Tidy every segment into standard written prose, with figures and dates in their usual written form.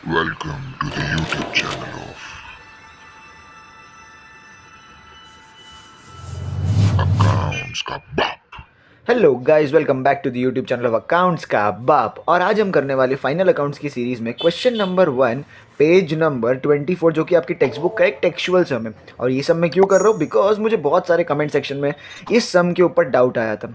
Welcome to the YouTube channel of Accounts का बाप। Hello guys, welcome back to the YouTube channel of accounts का बाप। और आज हम करने वाले फाइनल अकाउंट्स की सीरीज में क्वेश्चन नंबर 1 पेज नंबर 24 जो कि आपकी टेक्स्ट बुक का एक टेक्सुअल सम है। और ये सब मैं क्यों कर रहा हूँ, बिकॉज मुझे बहुत सारे कमेंट सेक्शन में इस सम के ऊपर डाउट आया था,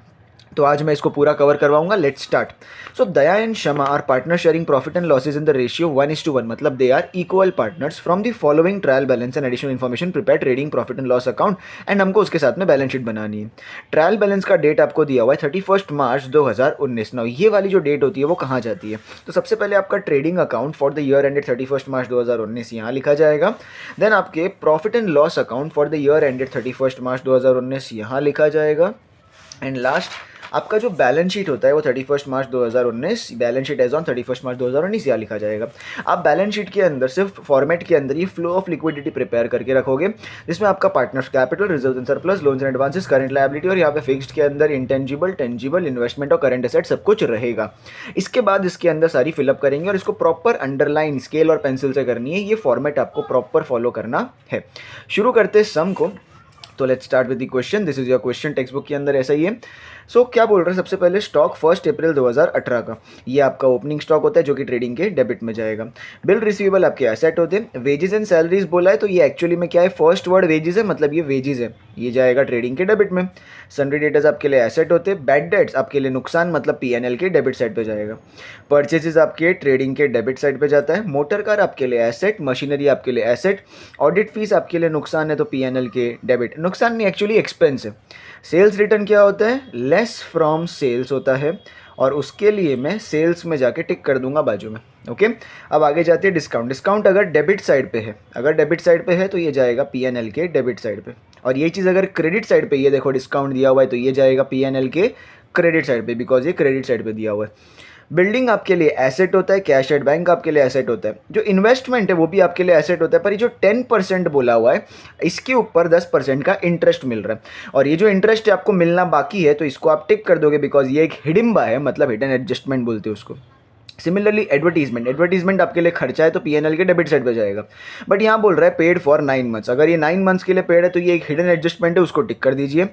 तो आज मैं इसको पूरा कवर करवाऊंगा। Let's start. So Daya and Shama are partner sharing profit and losses in the ratio 1:1, मतलब they are equal partners from the following trial balance and additional information prepare trading profit and loss account, and हमको उसके साथ में balance sheet बनानी है। Trial balance का date आपको दिया हुआ है 31 मार्च 2019। ना ये वाली जो डेट होती है वो कहाँ जाती है, तो सबसे पहले आपका trading account for the year ended 31 मार्च 2019 यहाँ लिखा जाएगा। देन आपके profit and loss account for the year ended 31 मार्च 2019 यहाँ लिखा जाएगा। एंड लास्ट आपका जो बैलेंस शीट होता है वो 31 मार्च 2019, बैलेंस शीट एज ऑन 31 मार्च 2019 यहाँ लिखा जाएगा। आप बैलेंस शीट के अंदर सिर्फ फॉर्मेट के अंदर ये फ्लो ऑफ लिक्विडिटी प्रिपेयर करके रखोगे, जिसमें आपका partners capital, reserve and surplus, loans and advances, current liability और यहाँ पे फिक्स्ड के अंदर इंटेंजिबल, टेंजिबल, इन्वेस्टमेंट और करंट एसेट सब कुछ रहेगा। इसके बाद इसके अंदर सारी फिलअप करेंगे और इसको प्रॉपर अंडरलाइन स्केल और पेंसिल से करनी है। ये फॉर्मेट आपको प्रॉपर फॉलो करना है। शुरू करते सम को। तो let's start with the question. This is your question, text book के अंदर ऐसा ही है। सो क्या बोल रहा है, सबसे पहले स्टॉक 1 अप्रैल 2018 का, ये आपका ओपनिंग स्टॉक होता है जो कि ट्रेडिंग के डेबिट में जाएगा। बिल रिसीवेबल आपके एसेट होते हैं। वेजेस एंड सैलरीज बोला है, तो ये एक्चुअली में क्या है, फर्स्ट वर्ड वेजेस है, मतलब ये वेजेस है, ये जाएगा ट्रेडिंग के डेबिट में। सन्ड्री डेटर्स आपके लिए एसेट होते हैं। बैड डेट्स आपके लिए नुकसान, मतलब पीएनएल के डेबिट साइड पे जाएगा। परचेजेस आपके ट्रेडिंग के डेबिट साइड पे जाता है। मोटर कार आपके लिए एसेट, मशीनरी आपके लिए एसेट। ऑडिट फीस आपके लिए नुकसान है, तो पीएनएल के डेबिट, नुकसान नहीं एक्चुअली एक्सपेंस है। सेल्स रिटर्न क्या होता है, लेस फ्रॉम सेल्स होता है, और उसके लिए मैं सेल्स में जाके टिक कर दूंगा बाजू में। ओके, अब आगे जाते हैं डिस्काउंट। डिस्काउंट अगर डेबिट साइड पे है, अगर डेबिट साइड पे है तो ये जाएगा पीएनएल के डेबिट साइड पे। और ये चीज़ अगर क्रेडिट साइड पे, ये देखो डिस्काउंट दिया हुआ है, तो ये जाएगा पीएनएल के क्रेडिट साइड पे, बिकॉज ये क्रेडिट साइड पे दिया हुआ है। बिल्डिंग आपके लिए एसेट होता है। कैश एट बैंक आपके लिए एसेट होता है। जो इन्वेस्टमेंट है वो भी आपके लिए एसेट होता है, पर ये जो 10% बोला हुआ है, इसके ऊपर 10% का इंटरेस्ट मिल रहा है, और ये जो इंटरेस्ट है आपको मिलना बाकी है, तो इसको आप टिक कर दोगे, बिकॉज ये एक हिडिम्बा है, मतलब हिडन एडजस्टमेंट बोलते हैं उसको। सिमिलरली एडवर्टीजमेंट, एडवर्टीजमेंट आपके लिए खर्चा है, तो पीएनएल के डेबिट साइड पे जाएगा। बट यहाँ बोल रहा है पेड फॉर 9 मंथ्स, अगर ये 9 मंथ्स के लिए पेड है तो ये एक हिडन एडजस्टमेंट है, उसको टिक कर दीजिए।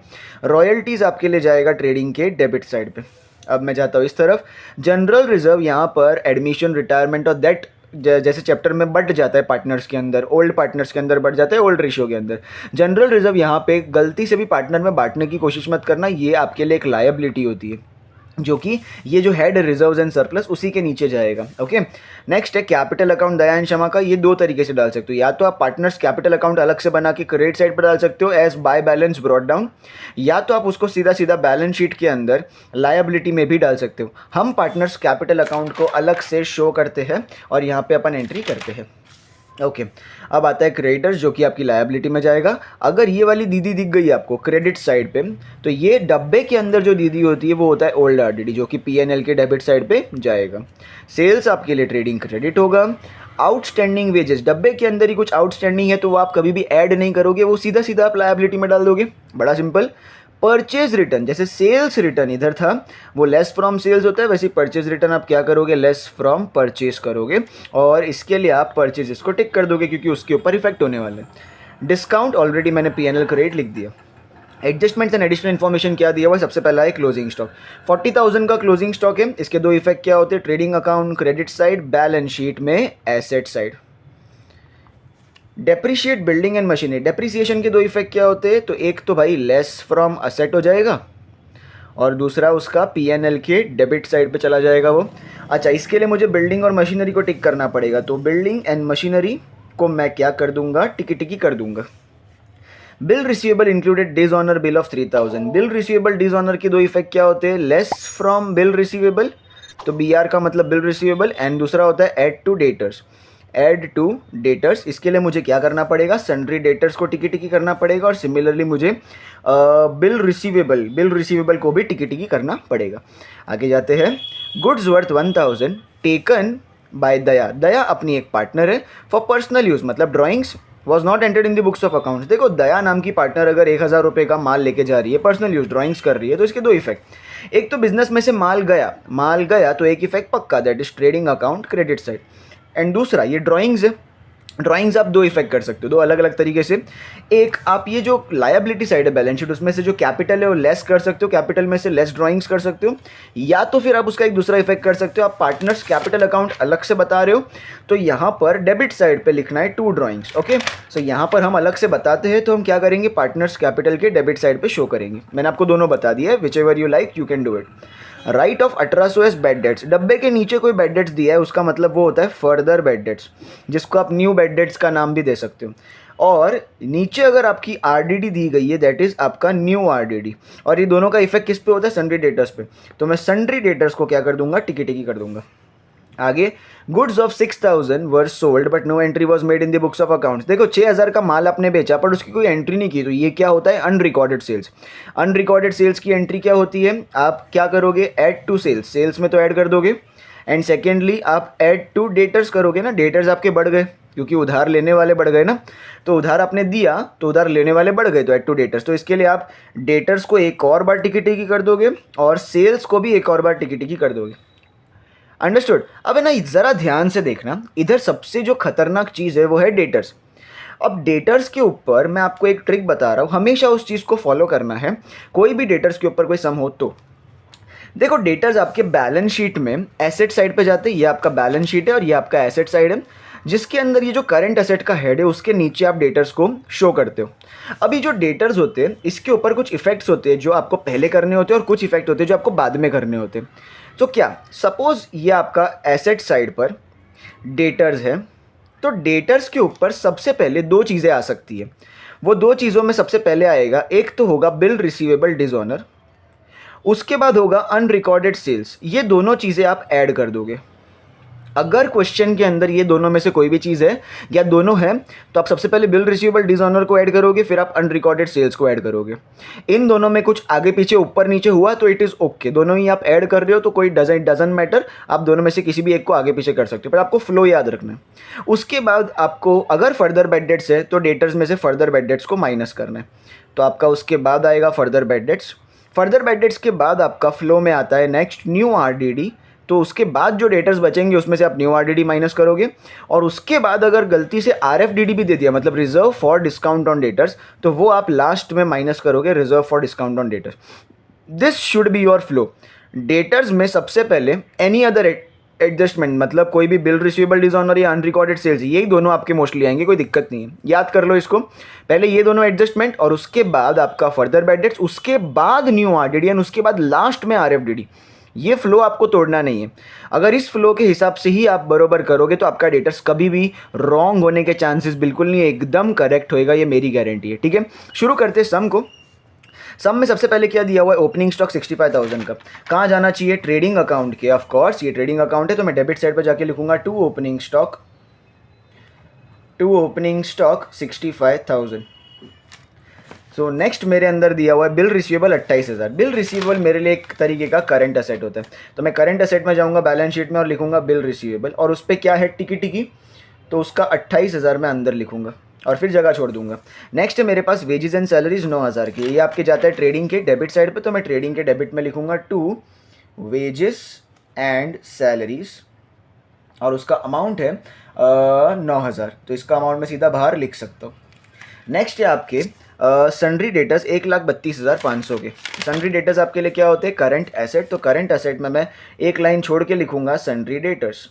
रॉयल्टीज़ आपके लिए जाएगा ट्रेडिंग के डेबिट साइड पे। अब मैं जाता हूँ इस तरफ। जनरल रिजर्व यहाँ पर एडमिशन, रिटायरमेंट और दैट जैसे चैप्टर में बढ़ जाता है पार्टनर्स के अंदर, ओल्ड पार्टनर्स के अंदर बढ़ जाता है, ओल्ड रेशियो के अंदर। जनरल रिजर्व यहाँ पे गलती से भी पार्टनर में बांटने की कोशिश मत करना, ये आपके लिए एक लायबिलिटी होती है, जो कि ये जो हेड रिजर्व्स एंड सरप्लस उसी के नीचे जाएगा। ओके, नेक्स्ट है कैपिटल अकाउंट दया एंड शमा का। ये दो तरीके से डाल सकते हो, या तो आप पार्टनर्स कैपिटल अकाउंट अलग से बना के क्रेडिट साइड पर डाल सकते हो as by balance brought down, या तो आप उसको सीधा सीधा बैलेंस शीट के अंदर लायबिलिटी में भी डाल सकते हो। हम पार्टनर्स कैपिटल अकाउंट को अलग से शो करते हैं और यहाँ पे अपन एंट्री करते हैं। ओके, अब आता है क्रेडिटर्स, जो कि आपकी लायबिलिटी में जाएगा। अगर ये वाली दीदी दिख गई आपको क्रेडिट साइड पे, तो ये डब्बे के अंदर जो दीदी होती है वो होता है ओल्ड आरडीडी, जो कि पीएनएल के डेबिट साइड पे जाएगा। सेल्स आपके लिए ट्रेडिंग क्रेडिट होगा। आउटस्टैंडिंग वेजेस, डब्बे के अंदर ही कुछ आउटस्टैंडिंग है तो वो आप कभी भी ऐड नहीं करोगे, वो सीधा सीधा आप लायबिलिटी में डाल दोगे, बड़ा सिंपल। परचेज रिटर्न, जैसे सेल्स रिटर्न इधर था वो लेस फ्रॉम सेल्स होता है, वैसे परचेज रिटर्न आप क्या करोगे, लेस फ्रॉम परचेज करोगे, और इसके लिए आप परचेज को टिक कर दोगे क्योंकि उसके ऊपर इफेक्ट होने वाले हैं। डिस्काउंट ऑलरेडी मैंने पीएनएल का रेट लिख दिया। एडजस्टमेंट्स एंड एडिशनल इन्फॉर्मेशन क्या दिया हुआ है, सबसे पहला है क्लोजिंग स्टॉक। 40,000 का क्लोजिंग स्टॉक है। इसके दो इफेक्ट क्या होते हैं, trading account credit side, balance sheet में asset side. Depreciate building and machinery, depreciation के दो इफेक्ट क्या होते हैं, तो एक तो भाई लेस फ्रॉम असेट हो जाएगा, और दूसरा उसका पीएनएल के डेबिट साइड पे चला जाएगा वो। अच्छा, इसके लिए मुझे बिल्डिंग और मशीनरी को टिक करना पड़ेगा, तो बिल्डिंग एंड मशीनरी को मैं क्या कर दूंगा, टिकी टिकी कर दूंगा। Bill receivable included dishonour bill of 3000, bill receivable dishonour के दो इफेक्ट क्या होते हैं, लेस फ्रॉम बिल रिसीवेबल, तो बी आर का मतलब बिल रिसीवेबल, एंड दूसरा होता है add to debtors, add to debtors. इसके लिए मुझे क्या करना पड़ेगा, सन्ड्री डेटर्स को टिकी टिकी करना पड़ेगा, और सिमिलरली मुझे बिल रिसीवेबल को भी टिकी टिकी करना पड़ेगा। आगे जाते हैं। गुड्स वर्थ 1000 टेकन बाय दया, दया अपनी एक पार्टनर है, फॉर पर्सनल यूज़, मतलब drawings was not entered in the books of accounts. देखो, दया नाम की पार्टनर अगर 1000 रुपये का माल लेके जा रही है, पर्सनल यूज ड्राइंग्स कर रही है, तो इसके दो इफेक्ट, एक तो बिजनेस में से माल गया तो एक इफेक्ट पक्का, that is trading account credit side. And दूसरा ये ड्राइंग्स है, ड्राइंग्स आप दो इफेक्ट कर सकते हो, दो अलग अलग तरीके से। एक आप ये जो लायबिलिटी साइड है बैलेंस शीट, उसमें से जो कैपिटल है वो लेस कर सकते हो, कैपिटल में से लेस ड्राइंग्स कर सकते हो, या तो फिर आप उसका एक दूसरा इफेक्ट कर सकते हो, आप पार्टनर्स कैपिटल अकाउंट अलग से बता रहे हो तो यहाँ पर डेबिट साइड पे लिखना है 2 ड्राइंग्स। ओके, सो यहाँ पर हम अलग से बताते हैं तो हम क्या करेंगे, पार्टनर्स कैपिटल के डेबिट साइड पे शो करेंगे। मैंने आपको दोनों बता दिया है, which ever you like you can do it. Right off 1800 S bad debts, डब्बे के नीचे कोई बैड डेट्स दिया है उसका मतलब वो होता है फर्दर बैड डेट्स, जिसको आप न्यू बैड डेट्स का नाम भी दे सकते हो। और नीचे अगर आपकी आरडीडी दी गई है दैट इज आपका न्यू आरडीडी, और ये दोनों का इफेक्ट किस पे होता है, सन्ड्री डेटर्स पे, तो मैं सन्ड्री डेटर्स को क्या कर दूंगा, टिकी टिकी कर दूंगा। आगे goods of 6000 were sold but no entry was made in the books of accounts. देखो 6000 का माल आपने बेचा पर उसकी कोई एंट्री नहीं की, तो ये क्या होता है, अनरिकॉर्डेड सेल्स। अनरिकॉर्डेड सेल्स की एंट्री क्या होती है, आप क्या करोगे, ऐड टू सेल्स, सेल्स में तो ऐड कर दोगे, एंड सेकेंडली आप ऐड टू डेटर्स करोगे ना, डेटर्स आपके बढ़ गए क्योंकि उधार लेने वाले बढ़ गए ना, तो उधार आपने दिया तो उधार लेने वाले बढ़ गए, तो ऐड टू डेटर्स, तो इसके लिए आप डेटर्स को एक और बार टिकी टिकी कर दोगे और सेल्स को भी एक और बार टिकी टिकी कर दोगे। अंडरस्टूड। अब है ना, ज़रा ध्यान से देखना, इधर सबसे जो खतरनाक चीज़ है वो है डेटर्स। अब डेटर्स के ऊपर मैं आपको एक ट्रिक बता रहा हूँ, हमेशा उस चीज़ को फॉलो करना है, कोई भी डेटर्स के ऊपर कोई सम हो तो। देखो डेटर्स आपके बैलेंस शीट में एसेट साइड पे जाते हैं, ये आपका बैलेंस शीट है और ये आपका एसेट साइड है, जिसके अंदर ये जो करंट एसेट का हेड है उसके नीचे आप डेटर्स को शो करते हो। अभी जो डेटर्स होते हैं इसके ऊपर कुछ इफेक्ट्स होते हैं जो आपको पहले करने होते हैं और कुछ इफेक्ट होते हैं जो आपको बाद में करने होते हैं। तो क्या, सपोज ये आपका एसेट साइड पर डेटर्स है, तो डेटर्स के ऊपर सबसे पहले दो चीज़ें आ सकती है। वो दो चीज़ों में सबसे पहले आएगा, एक तो होगा बिल रिसीवेबल डिसऑनर, उसके बाद होगा अनरिकॉर्डेड सेल्स। ये दोनों चीज़ें आप ऐड कर दोगे। अगर क्वेश्चन के अंदर ये दोनों में से कोई भी चीज़ है या दोनों है तो आप सबसे पहले बिल रिसीवेबल डिसऑनर को ऐड करोगे, फिर आप अनरिकॉर्डेड सेल्स को ऐड करोगे। इन दोनों में कुछ आगे पीछे ऊपर नीचे हुआ तो इट इज़ ओके, दोनों ही आप ऐड कर रहे हो तो कोई डजंट मैटर, आप दोनों में से किसी भी एक को आगे पीछे कर सकते हो, पर आपको फ्लो याद रखना है। उसके बाद आपको अगर फर्दर बैड डेट्स है तो डेटर्स में से फर्दर बैड डेट्स को माइनस करना है, तो आपका उसके बाद आएगा further bad dates. Further bad dates के बाद आपका फ्लो में आता है नेक्स्ट न्यू आरडीडी, तो उसके बाद जो डेटर्स बचेंगे उसमें से आप न्यू आरडीडी माइनस करोगे, और उसके बाद अगर गलती से आरएफडीडी भी दे दिया, मतलब reserve for discount on debtors, तो वो आप लास्ट में माइनस करोगे, reserve for discount on debtors. This should be your flow. Debtors में सबसे पहले एनी अदर एडजस्टमेंट, मतलब कोई भी बिल रिसीवेबल डिसऑनर या अनरिकॉर्डेड सेल्स, यही दोनों आपके मोस्टली आएंगे, कोई दिक्कत नहीं है, याद कर लो इसको। पहले ये दोनों एडजस्टमेंट और उसके बाद आपका फर्दर बैड डेट्स, उसके बाद न्यू आरडीडी एंड उसके बाद लास्ट में आरएफडीडी। ये फ्लो आपको तोड़ना नहीं है। अगर इस फ्लो के हिसाब से ही आप बरोबर करोगे तो आपका डेटर्स कभी भी रॉन्ग होने के चांसेस बिल्कुल नहीं है, एकदम करेक्ट होएगा, ये मेरी गारंटी है। ठीक है, शुरू करते हैं सम को। सम में सबसे पहले क्या दिया हुआ है, ओपनिंग स्टॉक 65,000 का, कहाँ जाना चाहिए, ट्रेडिंग अकाउंट के। ऑफ कोर्स ये ट्रेडिंग अकाउंट है तो मैं डेबिट साइड पर जाके लिखूंगा to opening stock 65,000। So next मेरे अंदर दिया हुआ है बिल रिसीवेबल 28,000। बिल रिसीवेबल मेरे लिए एक तरीके का करंट असेट होता है, तो मैं करंट असेट में जाऊंगा बैलेंस शीट में और लिखूंगा बिल रिसीवेबल, और उस पर क्या है, टिकी टिकी, तो उसका 28,000 मैं अंदर लिखूंगा और फिर जगह छोड़ दूंगा। नेक्स्ट है मेरे पास वेजेस एंड सैलरीज 9,000 की, ये आपके जाता है ट्रेडिंग के डेबिट साइड पे, तो मैं ट्रेडिंग के डेबिट में लिखूंगा टू वेजेस एंड सैलरीज, और उसका अमाउंट है 9,000, तो इसका अमाउंट मैं सीधा बाहर लिख सकता हूँ। नेक्स्ट है आपके सन्ड्री डेटर्स 1,32,500 के। सन्ड्री डेटर्स आपके लिए क्या होते हैं, करंट एसेट, तो करंट एसेट में मैं एक लाइन छोड़ के लिखूंगा सन्ड्री डेटर्स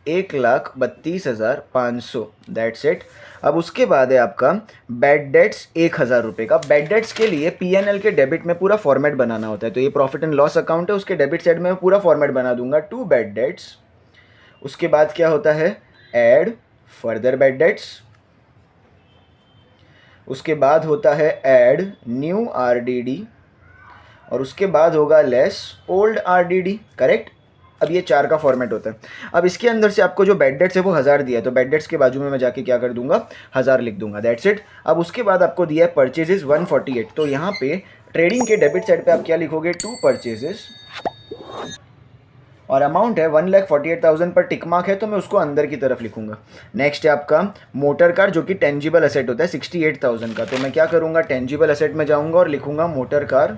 1,32,500, दैट्स इट। अब उसके बाद है आपका बैड डेट्स 1,000 रुपये का। बैड डेट्स के लिए पीएनएल के डेबिट में पूरा फॉर्मेट बनाना होता है, तो ये प्रॉफिट एंड लॉस अकाउंट है, उसके डेबिट साइड में पूरा फॉर्मेट बना दूंगा टू बैड डेट्स। उसके बाद क्या होता है, ऐड फर्दर बैड डेट्स, उसके बाद होता है ऐड न्यू आरडीडी, और उसके बाद होगा लेस ओल्ड आरडीडी, करेक्ट। अब ये 4 का फॉर्मेट होता है। अब इसके अंदर से आपको जो बैड डेट्स है वो 1000 दिया है, तो बैड डेट्स के बाजू में मैं जाके क्या कर दूंगा, 1000 लिख दूंगा, दैट्स इट। अब उसके बाद आपको दिया है परचेजेस 148, तो यहाँ पे ट्रेडिंग के डेबिट साइड पे आप क्या लिखोगे, टू परचेजेस, और अमाउंट है 1,48,000 पर टिक मार्क है तो मैं उसको अंदर की तरफ लिखूंगा। नेक्स्ट है आपका मोटर कार जो कि टेंजिबल असेट होता है 68,000 का, तो मैं क्या करूंगा, टेंजिबल असेट में जाऊंगा और लिखूंगा मोटर कार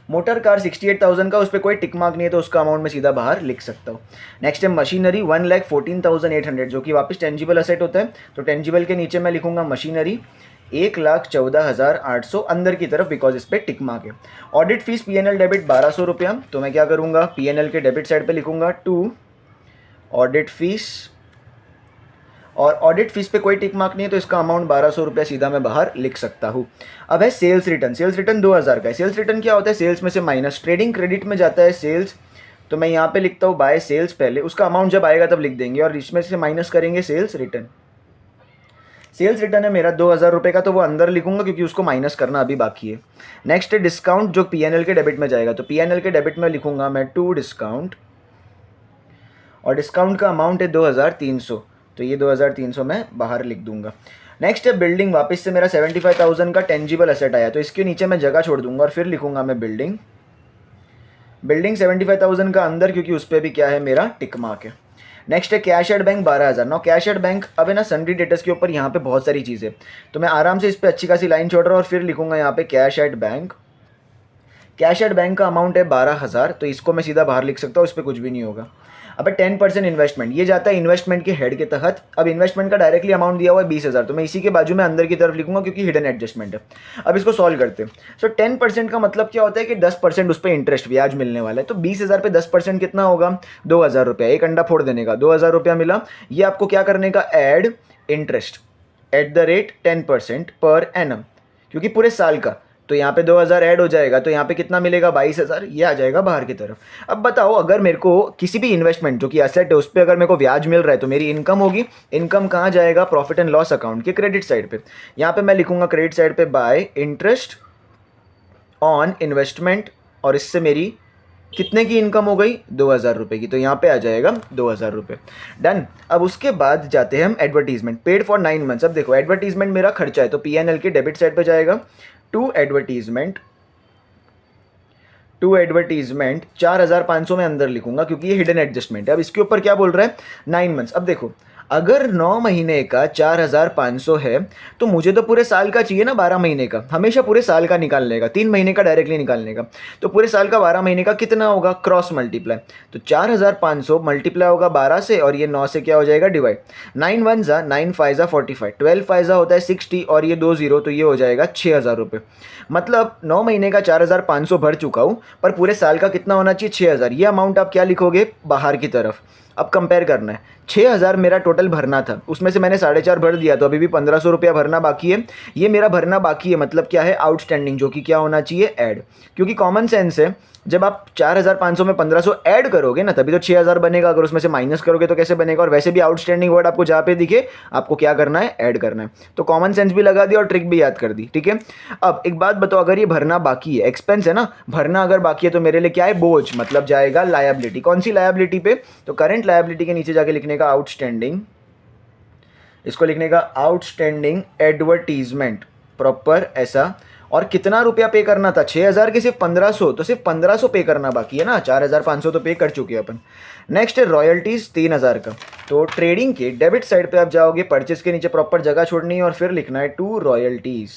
मोटर कार 68,000 का, उस पर कोई टिक मार्क नहीं है तो उसका अमाउंट मैं सीधा बाहर लिख सकता हूँ। नेक्स्ट है मशीनरी 1,14,800 जो कि वापस टेंजिबल असेट होता है, तो टेंजिबल के नीचे मैं लिखूंगा मशीनरी 1,14,800 अंदर की तरफ, बिकॉज इस पर टिक मार्क है। ऑडिट फीस PNL डेबिट 1,200 रुपया, तो मैं क्या करूँगा PNL के डेबिट साइड पे लिखूंगा टू ऑडिट फीस, और ऑडिट फीस पे कोई टिक मार्क नहीं है तो इसका अमाउंट 1,200 रुपया सीधा मैं बाहर लिख सकता हूँ। अब है सेल्स रिटर्न। सेल्स रिटर्न 2,000 का है। सेल्स रिटर्न क्या होता है, सेल्स में से माइनस, ट्रेडिंग क्रेडिट में जाता है सेल्स, तो मैं यहाँ पे लिखता हूँ बाय सेल्स पहले, उसका अमाउंट जब आएगा तब लिख देंगे, और इसमें से माइनस करेंगे सेल्स रिटर्न। सेल्स रिटर्न है मेरा 2,000 रुपये का, तो वो अंदर लिखूंगा क्योंकि उसको माइनस करना अभी बाकी है। नेक्स्ट है डिस्काउंट जो PNL के डेबिट में जाएगा, तो PNL के डेबिट में लिखूंगा मैं टू डिस्काउंट, और डिस्काउंट का अमाउंट है 2,300, तो ये 2,300 मैं बाहर लिख दूंगा। नेक्स्ट है बिल्डिंग, वापस से मेरा 75,000 का टेंजिबल असेट आया, तो इसके नीचे मैं जगह छोड़ दूंगा और फिर लिखूंगा मैं बिल्डिंग 75,000 का अंदर, क्योंकि उस पर भी क्या है मेरा टिक मार्क है। नेक्स्ट है cash at bank 12,000। No cash at bank अब है ना सन्ड्री डेटर्स के ऊपर यहाँ पे बहुत सारी चीज़ें, तो मैं आराम से इस पर अच्छी खासी लाइन छोड़ रहा हूँ और फिर लिखूंगा यहाँ पे cash at bank. Cash at bank का अमाउंट है 12,000, तो इसको मैं सीधा बाहर लिख सकता हूँ, इस पर कुछ भी नहीं होगा। अब 10% इन्वेस्टमेंट, ये जाता है इन्वेस्टमेंट के हेड के तहत। अब इन्वेस्टमेंट का डायरेक्टली अमाउंट दिया हुआ है 20,000, तो मैं इसी के बाजू में अंदर की तरफ लिखूंगा क्योंकि हिडन एडजस्टमेंट है। अब इसको सॉल्व करते हैं। सो 10% का मतलब क्या होता है कि 10% उस पर इंटरेस्ट ब्याज मिलने वाला है, तो 20,000 पे 10% कितना होगा 2,000 रुपया, एक अंडा फोड़ देने का 2,000 रुपया मिला। ये आपको क्या करने का, add interest at the rate 10% per annum, क्योंकि पूरे साल का, तो यहाँ पे 2,000 ऐड हो जाएगा, तो यहाँ पे कितना मिलेगा 22,000, ये आ जाएगा बाहर की तरफ। अब बताओ अगर मेरे को किसी भी इन्वेस्टमेंट जो कि एसेट है उस पर अगर मेरे को ब्याज मिल रहा है तो मेरी इनकम होगी। इनकम कहाँ जाएगा, प्रॉफिट एंड लॉस अकाउंट के क्रेडिट साइड पे। यहाँ पे मैं लिखूंगा क्रेडिट साइड पे बाय इंटरेस्ट ऑन इन्वेस्टमेंट, और इससे मेरी कितने की इनकम हो गई 2,000 रुपये की, तो यहाँ पे आ जाएगा 2,000 रुपये। डन। अब उसके बाद जाते हैं हम एडवर्टीजमेंट, पेड फॉर 9 मंथ्स। अब देखो एडवर्टीजमेंट मेरा खर्चा है, तो PNL के डेबिट साइड पे जाएगा टू एडवर्टीजमेंट 4,500 में अंदर लिखूंगा क्योंकि ये हिडन एडजस्टमेंट है। अब इसके ऊपर क्या बोल रहा है 9 मंथ्स। अब देखो अगर 9 महीने का 4,500 है तो मुझे तो पूरे साल का चाहिए ना 12 महीने का, हमेशा पूरे साल का निकालने का, 3 महीने का डायरेक्टली निकालने का। तो पूरे साल का 12 महीने का कितना होगा, क्रॉस मल्टीप्लाई, तो 4,500 मल्टीप्लाई होगा 12 से और ये 9 से क्या हो जाएगा डिवाइड। 9 1 जा 9 5 जा 45, 12 5 जा होता है 60 और ये 2 0, तो ये हो जाएगा 6,000 रुपये। मतलब 9 महीने का 4,500 भर चुका हूँ, पर पूरे साल का कितना होना चाहिए 6,000। ये अमाउंट आप क्या लिखोगे बाहर की तरफ। अब कंपेयर करना है, 6,000 मेरा टोटल भरना था, उसमें से मैंने 4,500 भर दिया, तो अभी भी 1,500 रुपया भरना बाकी है। ये मेरा भरना बाकी है, मतलब क्या है आउटस्टैंडिंग, जो कि क्या होना चाहिए ऐड, क्योंकि कॉमन सेंस है जब आप 4,500 में 1,500 ऐड करोगे ना तभी तो 6,000 बनेगा, अगर उसमें से माइनस करोगे तो कैसे बनेगा। और वैसे भी आउटस्टैंडिंग वर्ड आपको जहाँ पे दिखे आपको क्या करना है ऐड करना है, तो कॉमन सेंस भी लगा दिया और ट्रिक भी याद कर दी, ठीक है। अब एक बात बताओ, अगर ये भरना बाकी है, एक्सपेंस है ना, भरना अगर बाकी है तो मेरे लिए क्या है बोझ, मतलब जाएगा लायबिलिटी। कौन सी लायबिलिटी पे, तो करंट लायबिलिटी के नीचे जाके लिखने का आउटस्टैंडिंग, इसको लिखने का आउटस्टैंडिंग एडवर्टीजमेंट प्रॉपर ऐसा। और कितना रुपया पे करना था 6,000 के सिर्फ 1,500, तो सिर्फ 1,500 पे करना बाकी है ना, 4,500 तो पे कर चुके हैं अपन। नेक्स्ट है रॉयल्टीज़ 3,000 का, तो ट्रेडिंग के डेबिट साइड पे आप जाओगे, परचेज के नीचे प्रॉपर जगह छोड़नी है और फिर लिखना है टू रॉयल्टीज़।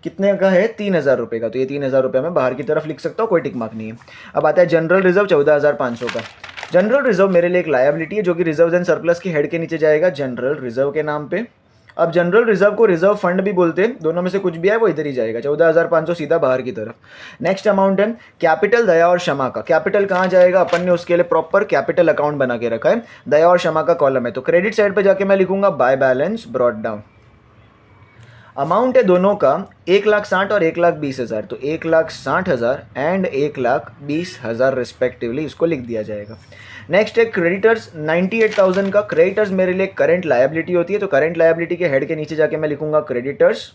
कितने का है 3,000 रुपये का, तो ये 3,000 रुपये मैं बाहर की तरफ लिख सकता हूँ, कोई टिक मार्क नहीं है। अब आता है जनरल रिजर्व 14,500 का। जनरल रिजर्व मेरे लिए एक लायबिलिटी है जो कि रिजर्व एंड सरप्लस के हेड के नीचे जाएगा जनरल रिजर्व के नाम पे। अब जनरल रिजर्व को रिजर्व फंड भी बोलते हैं, दोनों में से कुछ भी है वो इधर ही जाएगा, 14,500 सीधा बाहर की तरफ। नेक्स्ट अमाउंट है कैपिटल दया और क्षमा का। कैपिटल कहाँ जाएगा, अपन ने उसके लिए प्रॉपर कैपिटल अकाउंट बना के रखा है, दया और क्षमा का कॉलम है, तो क्रेडिट साइड पे जाके मैं लिखूंगा bye balance brought down. Amount है दोनों का 1,60,000 और 1,20,000, तो 1,60,000 एंड 1,20,000 रिस्पेक्टिवली, इसको लिख दिया जाएगा। नेक्स्ट है क्रेडिटर्स 98,000 का। क्रेडिटर्स मेरे लिए करंट लायबिलिटी होती है, तो करंट लायबिलिटी के हेड के नीचे जाके मैं लिखूंगा क्रेडिटर्स,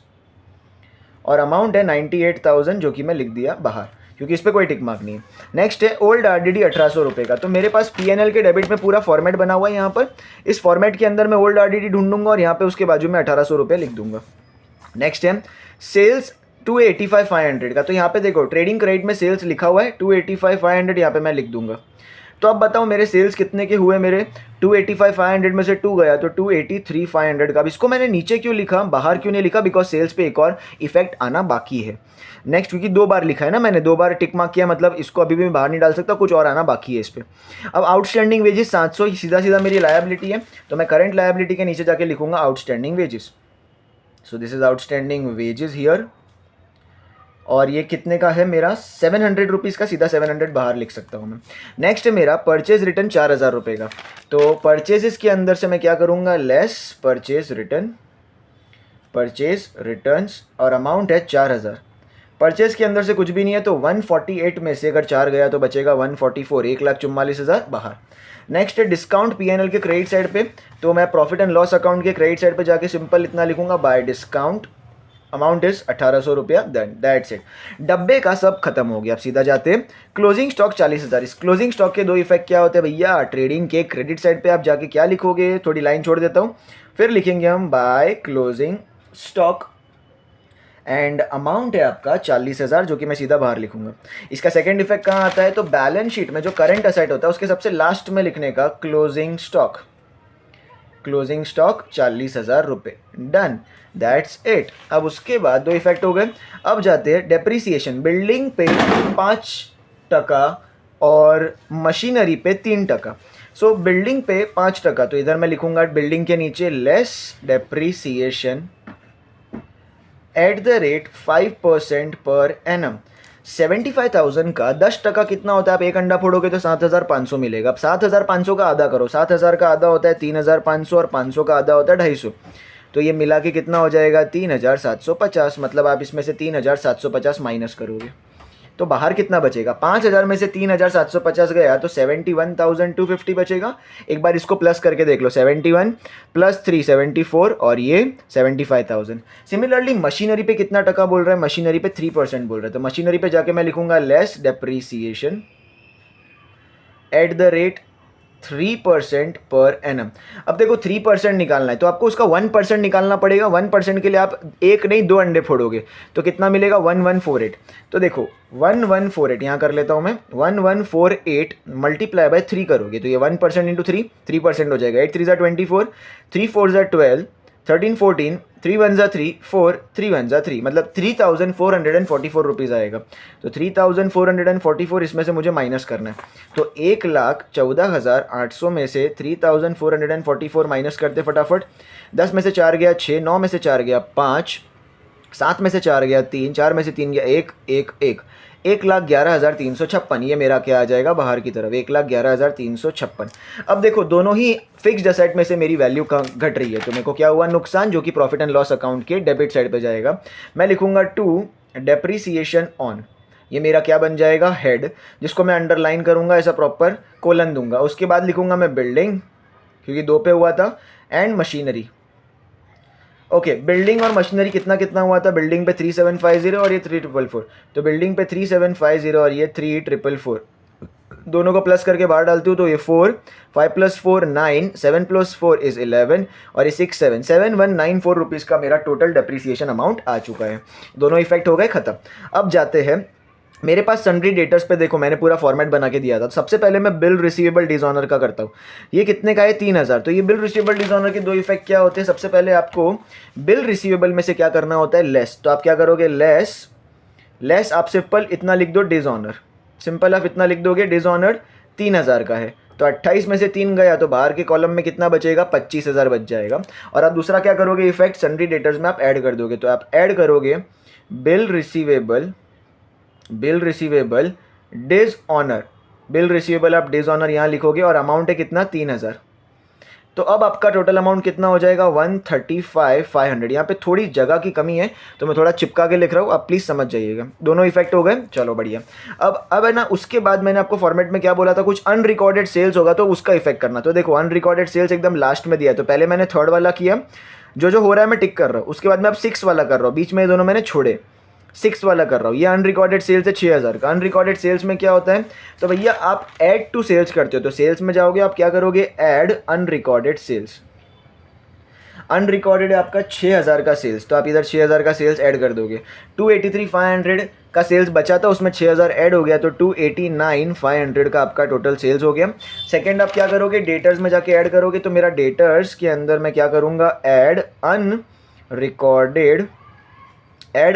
और अमाउंट है 98,000 जो कि मैं लिख दिया बाहर क्योंकि इस पर कोई टिक मार्क नहीं है। नेक्स्ट है ओल्ड RDD 1,800 रुपये का, तो मेरे पास PNL के डेबिट में पूरा फॉर्मेट बना हुआ है, यहाँ पर इस फॉर्मेट के अंदर मैं ओल्ड RDD ढूंढूंगा और यहाँ पे उसके बाजू में 1,800 रुपये लिख दूंगा। नेक्स्ट है सेल्स 285,500 का, तो यहाँ पे देखो ट्रेडिंग क्रेडिट में सेल्स लिखा हुआ है 285,500, यहाँ पे मैं लिख दूंगा तो अब बताओ मेरे सेल्स कितने के हुए, मेरे 285 500 में से 2 गया तो 283 500 का। अब इसको मैंने नीचे क्यों लिखा, बाहर क्यों नहीं लिखा, बिकॉज सेल्स पे एक और इफेक्ट आना बाकी है नेक्स्ट, क्योंकि 2 बार लिखा है ना मैंने, 2 बार टिक मार्क किया, मतलब इसको अभी भी मैं बाहर नहीं डाल सकता, कुछ और आना बाकी है इस पर। अब आउटस्टैंडिंग वेजेस 700 सीधा सीधा मेरी लायबिलिटी है, तो मैं करंट लायबिलिटी के नीचे जाके लिखूंगा outstanding wages. So this is outstanding wages here, और ये कितने का है मेरा 700 रुपीज़ का, सीधा 700 बाहर लिख सकता हूँ मैं। नेक्स्ट है मेरा परचेज रिटर्न 4000 रुपये का, तो परचेजेस के अंदर से मैं क्या करूँगा, लेस परचेज रिटर्न्स, और अमाउंट है 4000। परचेज के अंदर से कुछ भी नहीं है, तो 148 में से अगर 4 गया तो बचेगा 144, 1,44,000 बाहर। नेक्स्ट है डिस्काउंट पीएनएल के क्रेडिट साइड पे, तो मैं प्रॉफिट एंड लॉस अकाउंट के क्रेडिट साइड पे जाके सिंपल इतना लिखूंगा, बाय डिस्काउंट अमाउंट इज 1800 रुपया, देन दैट्स इट। डब्बे का सब खत्म हो गया। अब सीधा जाते हैं क्लोजिंग स्टॉक 40,000। इस क्लोजिंग स्टॉक के 2 इफेक्ट क्या होते हैं भैया, ट्रेडिंग के क्रेडिट साइड पे आप जाके क्या लिखोगे, थोड़ी लाइन छोड़ देता हूँ, फिर लिखेंगे हम by closing stock and amount है आपका 40,000, जो कि मैं सीधा बाहर लिखूंगा। इसका सेकंड इफेक्ट कहाँ आता है, तो बैलेंस शीट में जो करंट असेट होता है उसके सबसे लास्ट में लिखने का क्लोजिंग स्टॉक 40,000 रुपये, डन, दैट्स इट। अब उसके बाद 2 इफेक्ट हो गए। अब जाते हैं डेप्रीसिएशन, बिल्डिंग पे 5% और मशीनरी पे 3%। सो बिल्डिंग पे 5%, तो इधर मैं लिखूंगा बिल्डिंग के नीचे less depreciation at the rate 5% per annum. 75,000 का 10% कितना होता है, आप एक अंडा फोड़ोगे तो 7,500 मिलेगा। अब 7,500 का आधा करो, 7,000 का आधा होता है 3,500 और 500 का आधा होता है 250, तो ये मिला के कितना हो जाएगा 3,750। मतलब आप इसमें से 3,750 माइनस करोगे तो बाहर कितना बचेगा, 5,000 में से 3,750 गया तो 71,250 बचेगा। एक बार इसको प्लस करके देख लो, 71 प्लस 3 74 और ये 75,000। सिमिलरली मशीनरी पे कितना टका बोल रहा है, मशीनरी पे 3% बोल रहा है, तो मशीनरी पे जाके मैं लिखूंगा less depreciation at the rate 3% per annum. अब देखो 3% निकालना है तो आपको उसका 1% निकालना पड़ेगा। 1% के लिए आप एक नहीं 2 अंडे फोड़ोगे तो कितना मिलेगा 1148। तो देखो 1148 यहाँ कर लेता हूँ मैं, 1148 मल्टीप्लाई बाय 3 करोगे तो ये 1% इंटू 3% हो जाएगा। 8 3 ज़ा 24, 3 4 ज़ा 12, 13 14, 3 1 ज़ा 3 4, 3 1 ज़ा 3, मतलब 3,444 रुपीज़ आएगा। तो 3,444 इसमें से मुझे माइनस करना है, तो 1,14,800 में से 3,444 माइनस करते फटाफट। 10 में से 4 गया 6, 9 में से 4 गया 5, 7 में से 4 गया 3, 4 में से 3 गया 1 1 1, 1,11,356। ये मेरा क्या आ जाएगा बाहर की तरफ, 1,11,356। अब देखो दोनों ही फिक्स्ड असेट में से मेरी वैल्यू घट रही है, तो मेरे को क्या हुआ नुकसान, जो कि प्रॉफिट एंड लॉस अकाउंट के डेबिट साइड पे जाएगा। मैं लिखूंगा 2 डेप्रीसिएशन ऑन, ये मेरा क्या बन जाएगा हेड, जिसको मैं अंडरलाइन करूंगा, ऐसा प्रॉपर कोलन दूंगा। उसके बाद लिखूंगा मैं बिल्डिंग, क्योंकि 2 पे हुआ था, एंड मशीनरी। ओके बिल्डिंग और मशीनरी कितना कितना हुआ था, बिल्डिंग पे 3750 और ये 3444, तो बिल्डिंग पे 3750 और ये 3444, दोनों को प्लस करके बाहर डालती हूँ तो ये 4, 5 + 4 9, 7 + 4 इज 11 और ये 6 7 7194 रुपीज़ का मेरा टोटल डेप्रीसिएशन अमाउंट आ चुका है। दोनों इफेक्ट हो गए खत्म। अब जाते हैं मेरे पास सन्ड्री डेटर्स पे, देखो मैंने पूरा फॉर्मेट बना के दिया था। तो सबसे पहले मैं बिल रिसीवेबल डिसऑनर का करता हूँ। ये कितने का है 3,000, तो ये बिल रिसीवेबल डिसऑनर के 2 इफेक्ट क्या होते हैं। सबसे पहले आपको बिल रिसीवेबल में से क्या करना होता है लेस, तो आप क्या करोगे लेस आप सिंपल इतना लिख दो डिसऑनर, सिंपल आप इतना लिख दोगे डिसऑनर 3,000 का है, तो 28 में से 3 गया तो बाहर के कॉलम में कितना बचेगा 25,000 बच जाएगा। और आप दूसरा क्या करोगे इफेक्ट सन्ड्री डेटर्स में आप ऐड कर दोगे, तो आप ऐड करोगे bill receivable dishonour, bill receivable आप डिसऑनर यहाँ लिखोगे और अमाउंट है कितना 3,000। तो अब आपका टोटल अमाउंट कितना हो जाएगा 135,500। यहाँ पे थोड़ी जगह की कमी है तो मैं थोड़ा चिपका के लिख रहा हूँ, आप प्लीज़ समझ जाइएगा। दोनों इफेक्ट हो गए, चलो बढ़िया। अब है ना, उसके बाद मैंने आपको फॉर्मेट में क्या बोला था, कुछ अनरिकॉर्डेड सेल्स होगा तो उसका इफेक्ट करना। तो देखो अनरिकॉर्डेड सेल्स एकदम लास्ट में दिया है, तो पहले मैंने 3rd वाला किया, जो हो रहा है मैं टिक कर रहा हूँ। उसके बाद मैं अब 6 वाला कर रहा हूँ, बीच में ये दोनों मैंने छोड़े, 6 वाला कर रहा हूँ। ये अनरिकॉर्डेड सेल्स है 6,000 का। अनरिकॉर्डेड सेल्स में क्या होता है, तो भैया आप ऐड टू सेल्स करते हो, तो सेल्स में जाओगे आप क्या करोगे ऐड अनरिकॉर्डेड सेल्स। अनरिकॉर्डेड है आपका 6000 का सेल्स, तो आप इधर 6000 का सेल्स ऐड कर दोगे। 283,500 का सेल्स बचा था, उसमें 6000 ऐड हो गया, तो 289,500 का आपका टोटल सेल्स हो गया। सेकंड आप क्या करोगे, डेटर्स में जाके ऐड करोगे, तो मेरा डेटर्स के अंदर मैं क्या करूँगा, ऐड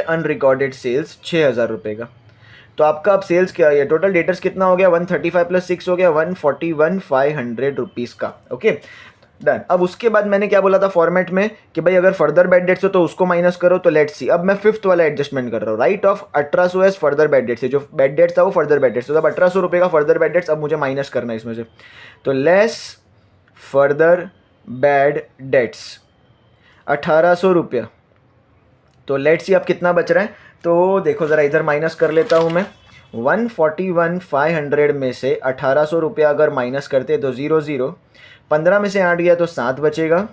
अनरिकॉर्डेड सेल्स 6000 रुपये का। तो आपका अब सेल्स क्या है, टोटल डेटर्स कितना हो गया, 135 प्लस 6 हो गया 141,500 रुपीज़ का। Okay done. अब उसके बाद मैंने क्या बोला था फॉर्मेट में कि भाई अगर फर्दर बैड डेट्स हो तो उसको माइनस करो, तो लेट्स सी। अब मैं फिफ्थ वाला एडजस्टमेंट कर रहा हूँ, write off 1800 as further bad debts है, जो बैड डेट्स था वो फर्दर बैड डेट्स, तो अब 1800 रुपये का फर्दर बैड डेट्स अब मुझे माइनस करना है इसमें से। तो लेस फर्दर बैड डेट्स 1800 रुपया, तो लेट्स सी अब कितना बच रहा है, तो देखो ज़रा इधर माइनस कर लेता हूँ मैं। 141,500 में से 1800 रुपया अगर माइनस करते तो 0 15 में से 8 गया तो 7 बचेगा,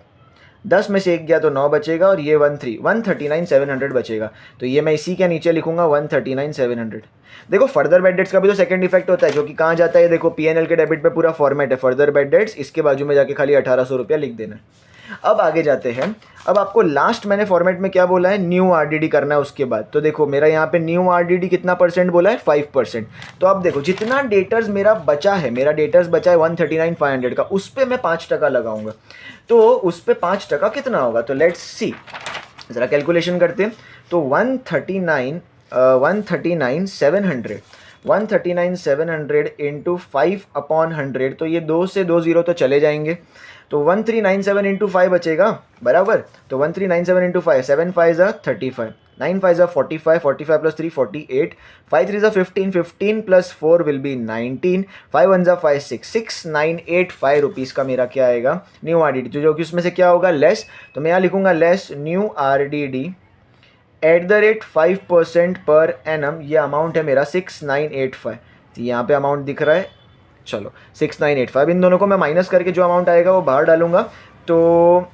10 में से 1 गया तो 9 बचेगा, और ये 139,700 बचेगा। तो ये मैं इसी के नीचे लिखूंगा 139,700। देखो फर्दर बैड डेट्स का भी तो सेकंड इफेक्ट होता है, जो कि कहाँ जाता है, देखो पीएनएल के डेबिट पे पूरा फॉर्मेट है फर्दर बैड डेट्स, इसके बाजू में जाके खाली 1800 रुपया लिख देना है। अब आगे जाते हैं। अब आपको लास्ट मैंने फॉर्मेट में क्या बोला है, न्यू आरडीडी करना है उसके बाद। तो देखो मेरा यहाँ पे न्यू आरडीडी कितना परसेंट बोला है, 5%। तो अब देखो जितना डेटर्स मेरा बचा है, मेरा डेटर्स बचा है 139,500 का, उस पर मैं 5% लगाऊंगा। तो उस पर 5% कितना होगा, तो लेट्स सी, ज़रा कैलकुलेशन करते हैं। तो 139,700 इंटू 5/100, तो ये 2 से 2 जीरो तो चले जाएंगे, तो 1397 इंटू 5 बचेगा बराबर। तो 1397 into 5, 7 5 35, 9 5 45, 45 plus 3 48, 5 3 15, 15 plus 4 will be 19, 5 1 5 6,985 rupees का मेरा क्या आएगा, न्यू आरडीडी, जो कि उसमें से क्या होगा, लेस। तो मैं यहाँ लिखूंगा less new RDD @5% per annum, ये अमाउंट है मेरा 6,985। तो यहाँ पे अमाउंट दिख रहा है, चलो 6,985, इन दोनों को मैं माइनस करके जो अमाउंट आएगा वो बाहर डालूंगा। तो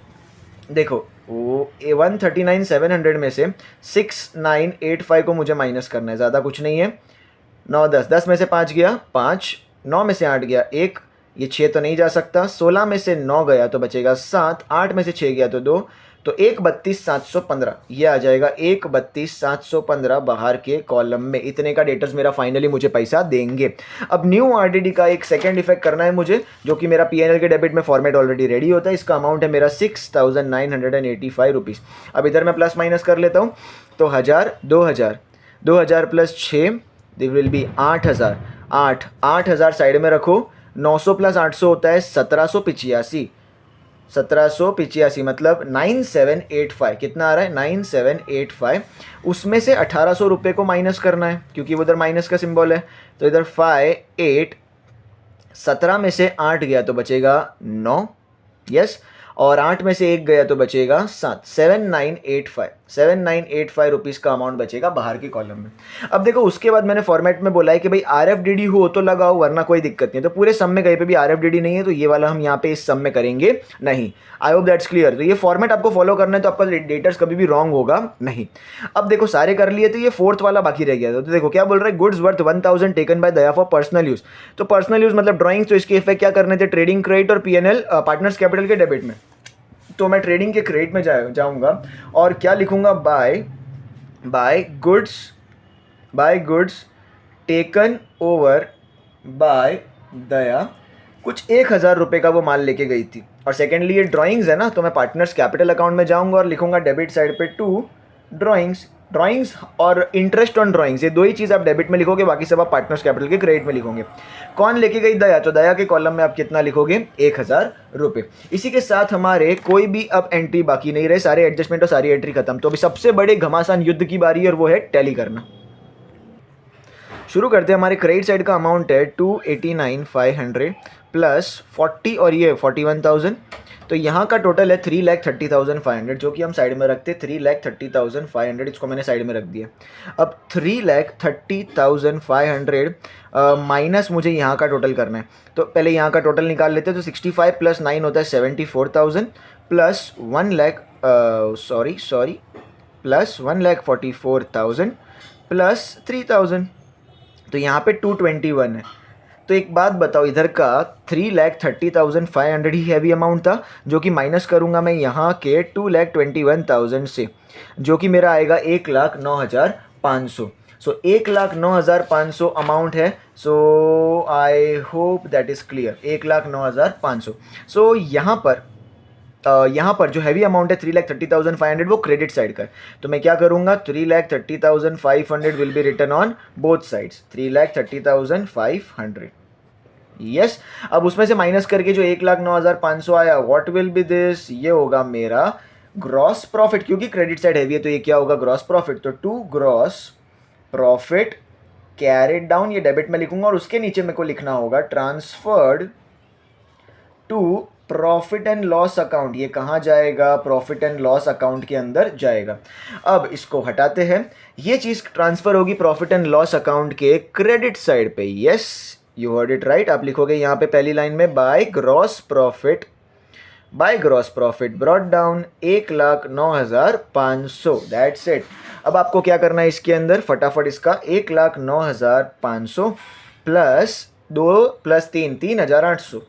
देखो वो 139,700 में से 6,985 को मुझे माइनस करना है, ज़्यादा कुछ नहीं है। 9 10 में से 5 गया 5, 9 में से 8 गया 1, ये 6 तो नहीं जा सकता, 16 में से 9 गया तो बचेगा 7, 8 में से 6 गया तो 2, तो 132,715 ये आ जाएगा, 132,715 बाहर के कॉलम में। इतने का डेटर्स मेरा फाइनली मुझे पैसा देंगे। अब न्यू आरडीडी का एक सेकंड इफेक्ट करना है मुझे, जो कि मेरा पीएनएल के डेबिट में फॉर्मेट ऑलरेडी रेडी होता है। इसका अमाउंट है मेरा 6,985 रुपीज़। अब इधर मैं प्लस माइनस कर लेता हूँ, तो 1000 2000 plus 6 this will be 8,000, 8,000 side में रखो, 900 प्लस 800 होता है 1785, 1785 मतलब 9785, कितना आ रहा है 9785। उसमें से 1800 रुपये को माइनस करना है, क्योंकि उधर माइनस का सिंबल है। तो इधर 5 8, 17 में से 8 गया तो बचेगा 9, यस, और 8 में से 1 गया तो बचेगा 7, 7,985 रुपीज़ का अमाउंट बचेगा बाहर के कॉलम में। अब देखो उसके बाद मैंने फॉर्मेट में बोला है कि भाई आरएफडीडी हो तो लगाओ, वरना कोई दिक्कत नहीं है। तो पूरे सम में कहीं पे भी आरएफडीडी नहीं है, तो ये वाला हम यहाँ पे इस सम में करेंगे नहीं। I hope that's clear. तो ये फॉर्मेट आपको फॉलो करना है, तो आपका डेटर्स कभी भी रॉन्ग होगा नहीं। अब देखो सारे कर लिए, तो ये फोर्थ वाला बाकी रह गया था। तो देखो क्या बोल रहा है, goods worth 1000 taken by Daya for personal use. तो पर्सनल यूज मतलब ड्राइंग्स, तो इसके इफेक्ट क्या करने थे, ट्रेडिंग क्रेडिट और पीएनएल पार्टनर्स कैपिटल के डेबिट में। तो मैं ट्रेडिंग के क्रेडिट में जाऊंगा और क्या लिखूंगा, by goods taken over by Daya, कुछ 1,000 रुपये का वो माल लेके गई थी। और सेकेंडली ये ड्राइंग्स है ना, तो मैं पार्टनर्स कैपिटल अकाउंट में जाऊंगा और लिखूंगा डेबिट साइड पे टू ड्राइंग्स और इंटरेस्ट ऑन ड्राइंग्स, ये दो ही चीज़ आप डेबिट में लिखोगे, बाकी सब आप पार्टनर्स कैपिटल के क्रेडिट में लिखोगे। कौन लेके गई, दया, तो दया के कॉलम में आप कितना लिखोगे, 1,000 रुपये। इसी के साथ हमारे कोई भी अब एंट्री बाकी नहीं रहे, सारे एडजस्टमेंट और सारी एंट्री खत्म। तो अभी सबसे बड़े घमासान युद्ध की बारी है, और वो है टैली करना। शुरू करते हैं। हमारे क्रेडिट साइड का अमाउंट है 289,500 प्लस 40 और ये 41,000, तो यहाँ का टोटल है 3,30,500, जो कि हम साइड में रखते हैं 3,30,500, इसको मैंने साइड में रख दिया। अब 3,30,500 माइनस मुझे यहाँ का टोटल करना है, तो पहले यहाँ का टोटल निकाल लेते हैं। तो 65 प्लस 9 होता है 74,000 प्लस 1,44,000 प्लस 3,000, तो यहाँ पे 221 है। तो एक बात बताओ, इधर का 3,30,500 ही हैवी अमाउंट था, जो कि माइनस करूँगा मैं यहाँ के 2,21,000 से, जो कि मेरा आएगा 1,09,500। सो 1,09,500 अमाउंट है। So I hope that is clear, 1,09,500। So यहाँ पर जो हैवी अमाउंट है 3,30,500 वो क्रेडिट साइड का है। तो मैं क्या करूँगा, 3,30,500 will be written on both sides, 3,30,500। Yes, अब उसमें से माइनस करके जो 1,09,500 आया, व्हाट विल बी दिस, ये होगा मेरा ग्रॉस प्रॉफिट, क्योंकि क्रेडिट साइड हैवी है तो ये क्या होगा, ग्रॉस प्रॉफिट। तो to gross profit carried down, ये डेबिट में लिखूंगा, और उसके नीचे मेरे को लिखना होगा transferred to profit and loss account. ये कहाँ जाएगा, प्रॉफिट एंड लॉस अकाउंट के अंदर जाएगा। अब इसको हटाते हैं, ये चीज़ ट्रांसफर होगी प्रॉफिट एंड लॉस अकाउंट के क्रेडिट साइड पे। Yes, you heard it right. आप लिखोगे यहाँ पे पहली लाइन में by gross profit brought down 1,09,500, that's it. अब आपको क्या करना है इसके अंदर, फटाफट इसका 1,09,500 प्लस 2 प्लस 3, 3,800।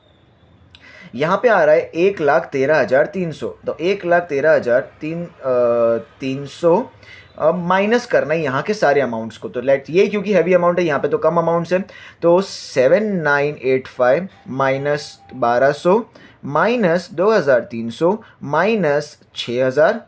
यहाँ पे आ रहा है 1,13,300, तो 1,13,300 अब माइनस करना है यहाँ के सारे अमाउंट्स को। तो लेट ये, क्योंकि हैवी अमाउंट है यहाँ पे तो कम अमाउंट्स है, तो 7,985 minus 1,200 minus 2,300 minus 6,000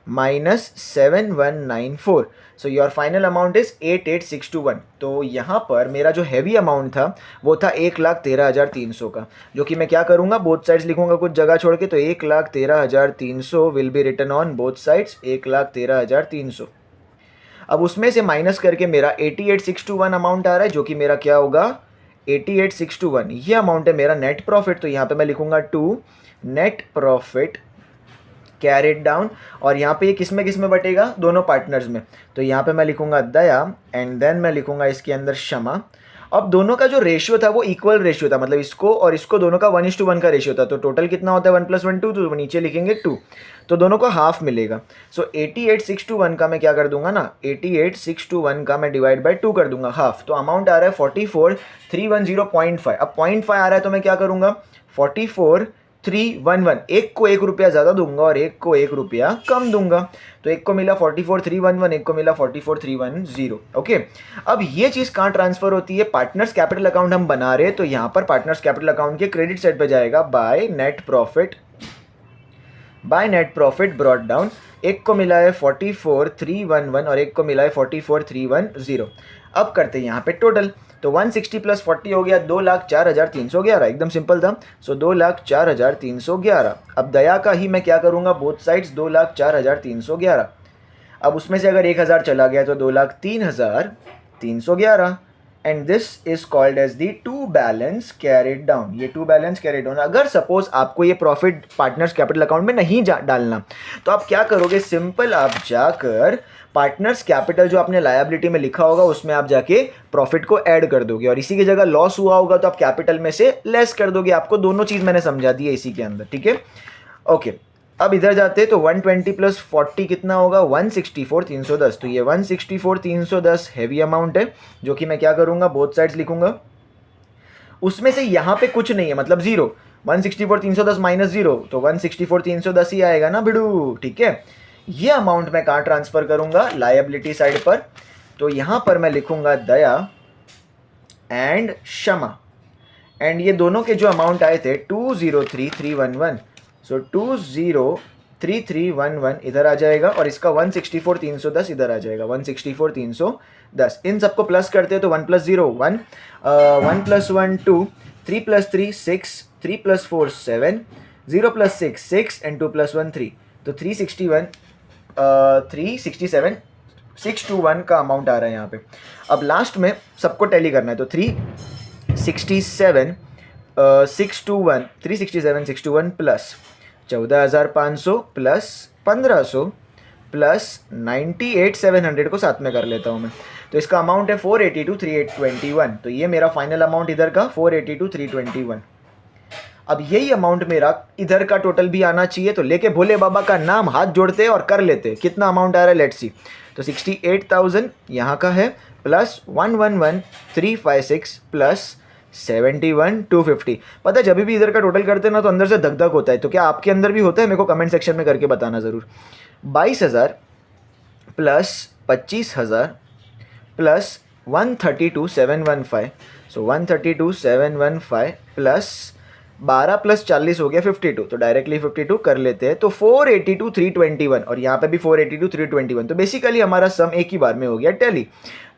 minus 7,194। So your final amount is 88,621। तो यहाँ पर मेरा जो हैवी अमाउंट था वो था 1,13,300 का, जो कि मैं क्या करूँगा, बोथ साइड्स लिखूँगा कुछ जगह छोड़ के। तो 1,13,300 will be written on both sides, 1,13,300। अब उसमें से माइनस करके मेरा 88,621 अमाउंट आ रहा है, जो कि मेरा क्या होगा, 88,621 ये अमाउंट है मेरा नेट प्रॉफिट। तो यहाँ पे मैं लिखूँगा to net profit carried down, और यहाँ पे ये किस में बटेगा, दोनों पार्टनर्स में। तो यहाँ पे मैं लिखूँगा दया, एंड देन मैं लिखूँगा इसके अंदर क्षमा। अब दोनों का जो रेशियो था वो इक्वल रेशियो था, मतलब इसको और इसको दोनों का 1:1 का रेशियो था। तो टोटल कितना होता है, 1 + 1 2, तो नीचे लिखेंगे 2, तो दोनों को हाफ मिलेगा। सो 88,621 का मैं क्या कर दूंगा ना, 88,621 का मैं डिवाइड बाय 2 कर दूंगा, हाफ। तो अमाउंट आ रहा है 44,310.5। अब 0.5 आ रहा है तो मैं क्या करूँगा, 44,311, एक को 1 रुपया ज़्यादा दूंगा और एक को 1 रुपया कम दूंगा। तो एक को मिला 44,311, एक को मिला 44,310। ओके, अब ये चीज़ कहाँ ट्रांसफर होती है, पार्टनर्स कैपिटल अकाउंट हम बना रहे हैं, तो यहाँ पर पार्टनर्स कैपिटल अकाउंट के क्रेडिट साइड पे जाएगा by net profit brought down. एक को मिला है 44,311 और एक को मिला है 44,310। अब करते हैं यहाँ पे टोटल, तो 160 + 40 हो गया 2,04,311, एकदम सिंपल था। सो 2,04,311। अब दया का ही मैं क्या करूँगा, बोथ साइड्स 2,04,311। अब उसमें से अगर 1,000 चला गया तो 2,03,311, and this is called as the to balance carried down. ये टू बैलेंस कैरिड डाउन। अगर सपोज आपको ये प्रॉफिट पार्टनर्स कैपिटल अकाउंट में नहीं डालना, तो आप क्या करोगे, सिंपल आप जाकर पार्टनर्स कैपिटल जो आपने लायबिलिटी में लिखा होगा उसमें आप जाके प्रॉफिट को ऐड कर दोगे, और इसी की जगह लॉस हुआ होगा तो आप कैपिटल में से लेस कर दोगे। आपको दोनों चीज़ मैंने समझा दी है इसी के अंदर, ठीक है। ओके, अब इधर जाते हैं तो 120 + 40 कितना होगा, 164,310। तो ये 164,310 हैवी अमाउंट है, जो कि मैं क्या करूँगा, बोथ साइड्स लिखूंगा। उसमें से यहाँ पे कुछ नहीं है, मतलब जीरो, 164,310 माइनस 0, तो 164,310 ही आएगा ना भिड़ू, ठीक है। ये अमाउंट मैं कहाँ ट्रांसफ़र करूँगा, लायबिलिटी साइड पर। तो यहाँ पर मैं लिखूँगा दया एंड क्षमा, एंड ये दोनों के जो अमाउंट आए थे 203,311। सो 203,311 इधर आ जाएगा, और इसका 164,310 इधर आ जाएगा, 164,310। इन सबको प्लस करते हैं तो 1 + 0 1, 1 + 1 2, 3 + 3 6, 3 + 4 7, 0 + 6 6, एंड 2 + 1 3। तो 367 621 का अमाउंट आ रहा है यहाँ पे। अब लास्ट में सबको टैली करना है, तो 367 621 प्लस 14,500 प्लस 1,500 प्लस 98,700 को साथ में कर लेता हूँ मैं। तो इसका अमाउंट है 482,321। तो ये मेरा फाइनल अमाउंट इधर का 482,321। अब यही अमाउंट मेरा इधर का टोटल भी आना चाहिए, तो लेके भोले बाबा का नाम हाथ जोड़ते और कर लेते। कितना अमाउंट आ रहा है, लेट्स सी। तो 68,000 यहाँ का है, प्लस 111,356 प्लस 71 250। पता है जब भी इधर का टोटल करते हैं ना तो अंदर से धक धक होता है, तो क्या आपके अंदर भी होता है? मेरे को कमेंट सेक्शन में करके बताना ज़रूर। 22,000 प्लस 25,000 प्लस 132,715, सो 132,715 प्लस 12 प्लस 40 हो गया 52, तो डायरेक्टली 52 कर लेते हैं। तो 482,321 और यहाँ पे भी 482,321, तो बेसिकली हमारा सम एक ही बार में हो गया टैली।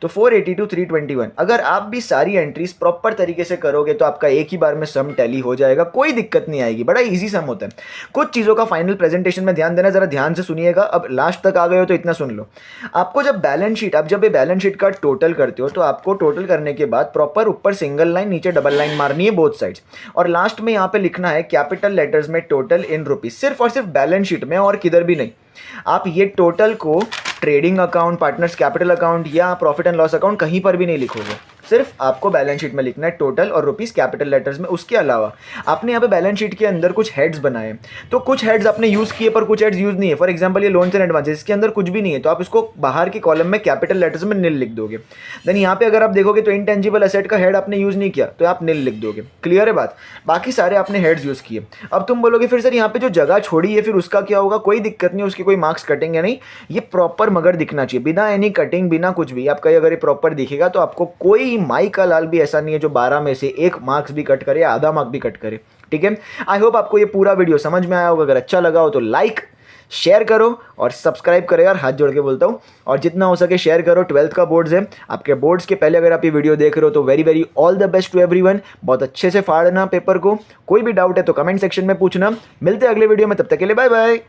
तो 482,321 अगर आप भी सारी एंट्रीज प्रॉपर तरीके से करोगे तो आपका एक ही बार में सम टैली हो जाएगा, कोई दिक्कत नहीं आएगी, बड़ा इजी सम होता है। कुछ चीज़ों का फाइनल प्रेजेंटेशन में ध्यान देना, जरा ध्यान से सुनिएगा। अब लास्ट तक आ गए हो तो इतना सुन लो, आपको जब बैलेंस शीट, आप जब ये बैलेंस शीट का टोटल करते हो तो आपको टोटल करने के बाद प्रॉपर ऊपर सिंगल लाइन, नीचे डबल लाइन मारनी है बोथ साइड्स, और लास्ट में यहाँ पे लिखना है कैपिटल लेटर्स में टोटल इन रुपीज, सिर्फ और सिर्फ बैलेंस शीट में और किधर भी नहीं। आप ये टोटल को trading account, partners capital account या प्रॉफिट एंड लॉस अकाउंट कहीं पर भी नहीं लिखोगे, सिर्फ आपको बैलेंस शीट में लिखना है टोटल और रुपीस कैपिटल लेटर्स में। उसके अलावा आपने यहाँ पे बैलेंस शीट के अंदर कुछ हेड्स बनाए, तो कुछ हेड्स आपने यूज़ किए पर कुछ हेड्स यूज़ नहीं है। फॉर एग्जांपल ये लोन्स एंड एडवांसेस, इसके अंदर कुछ भी नहीं है, तो आप इसको बाहर के कॉलम में कैपिटल लेटर्स में निल लिख दोगे। देन यहाँ पे अगर आप देखोगे तो इंटेंजिबल एसेट का हेड आपने यूज़ नहीं किया तो आप निल लिख दोगे। क्लियर है बात? बाकी सारे आपने हेड्स यूज़ किए। अब तुम बोलोगे फिर सर यहाँ पे जो जगह छोड़ी है फिर उसका क्या होगा? कोई दिक्कत नहीं, उसके कोई मार्क्स कटेंगे नहीं, ये प्रॉपर मगर दिखना चाहिए, बिना एनी कटिंग, बिना कुछ भी। आपका अगर ये प्रॉपर दिखेगा तो आपको कोई माई का लाल भी ऐसा नहीं है जो 12 में से 1 मार्क्स भी कट करे या आधा मार्क भी कट करे। ठीक है, आई होप आपको ये पूरा वीडियो समझ में आया होगा। अगर अच्छा लगा हो तो लाइक शेयर करो और सब्सक्राइब करो यार, हाथ जोड़ के बोलता हूँ, और जितना हो सके शेयर करो। 12th का बोर्ड्स है, आपके बोर्ड्स के पहले अगर आप ये वीडियो देख रहे हो तो very very all the best to everyone. बहुत अच्छे से फाड़ना पेपर को, कोई भी डाउट है तो कमेंट सेक्शन में पूछना। मिलते हैं अगले वीडियो में, तब तक के लिए बाय बाय।